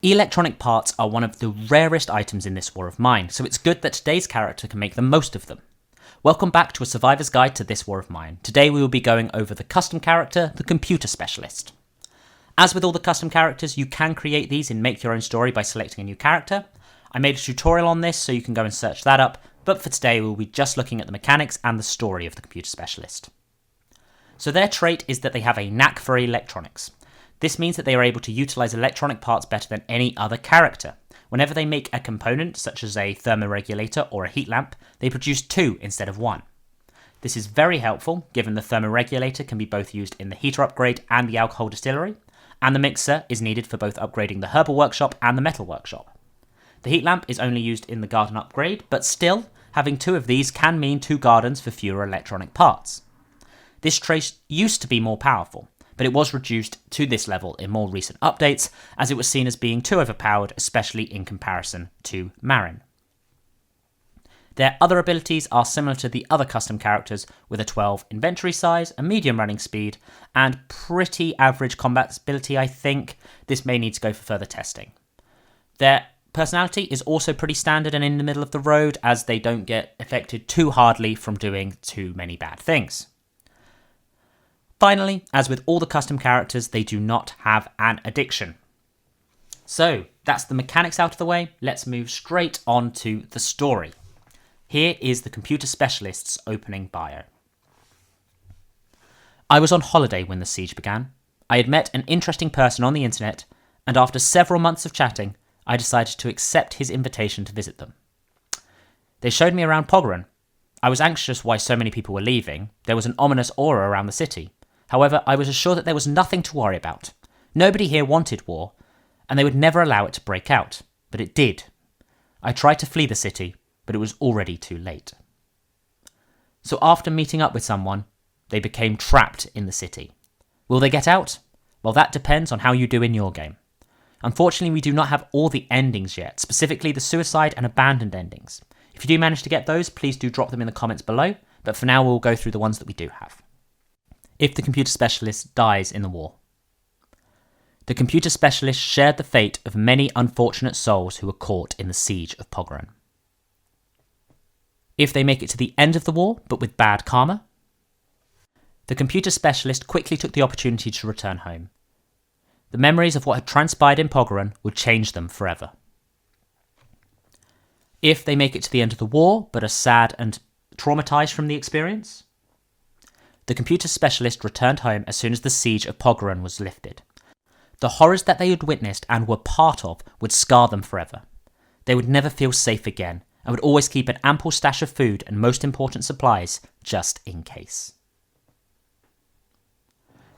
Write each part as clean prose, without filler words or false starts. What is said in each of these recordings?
Electronic parts are one of the rarest items in this War of Mine, so it's good that today's character can make the most of them. Welcome back to a survivor's guide to this War of Mine. Today we will be going over the custom character, the Computer Specialist. As with all the custom characters, you can create these in Make Your Own Story by selecting a new character. I made a tutorial on this, so you can go and search that up, but for today we'll be just looking at the mechanics and the story of the Computer Specialist. So their trait is that they have a knack for electronics. This means that they are able to utilise electronic parts better than any other character. Whenever they make a component, such as a thermoregulator or a heat lamp, they produce two instead of one. This is very helpful, given the thermoregulator can be both used in the heater upgrade and the alcohol distillery, and the mixer is needed for both upgrading the herbal workshop and the metal workshop. The heat lamp is only used in the garden upgrade, but still, having two of these can mean two gardens for fewer electronic parts. This trait used to be more powerful, but it was reduced to this level in more recent updates, as it was seen as being too overpowered, especially in comparison to Marin. Their other abilities are similar to the other custom characters, with a 12 inventory size, a medium running speed, and pretty average combat ability. I think this may need to go for further testing. Their personality is also pretty standard and in the middle of the road, as they don't get affected too hardly from doing too many bad things. Finally, as with all the custom characters, they do not have an addiction. So, that's the mechanics out of the way. Let's move straight on to the story. Here is the Computer Specialist's opening bio. I was on holiday when the siege began. I had met an interesting person on the internet, and after several months of chatting, I decided to accept his invitation to visit them. They showed me around Pogren. I was anxious why so many people were leaving. There was an ominous aura around the city. However, I was assured that there was nothing to worry about. Nobody here wanted war, and they would never allow it to break out. But it did. I tried to flee the city, but it was already too late. So after meeting up with someone, they became trapped in the city. Will they get out? Well, that depends on how you do in your game. Unfortunately, we do not have all the endings yet, specifically the suicide and abandoned endings. If you do manage to get those, please do drop them in the comments below, but for now we'll go through the ones that we do have. If the Computer Specialist dies in the war. The Computer Specialist shared the fate of many unfortunate souls who were caught in the siege of Pogren. If they make it to the end of the war, but with bad karma. The Computer Specialist quickly took the opportunity to return home. The memories of what had transpired in Pogren would change them forever. If they make it to the end of the war, but are sad and traumatized from the experience. The Computer Specialist returned home as soon as the siege of Pogren was lifted. The horrors that they had witnessed and were part of would scar them forever. They would never feel safe again, and would always keep an ample stash of food and most important supplies, just in case.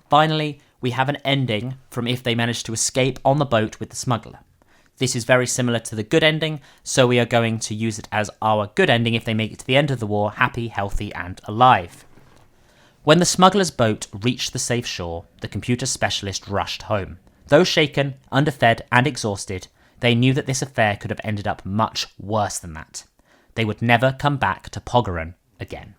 Finally, we have an ending from if they manage to escape on the boat with the smuggler. This is very similar to the good ending, so we are going to use it as our good ending if they make it to the end of the war, happy, healthy, and alive. When the smuggler's boat reached the safe shore, the Computer Specialist rushed home. Though shaken, underfed, and exhausted, they knew that this affair could have ended up much worse than that. They would never come back to Pogren again.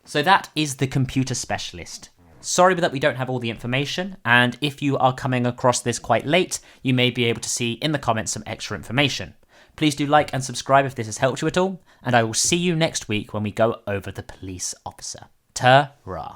So that is the Computer Specialist. Sorry that we don't have all the information, and if you are coming across this quite late, you may be able to see in the comments some extra information. Please do like and subscribe if this has helped you at all, and I will see you next week when we go over the police officer. Ta-ra.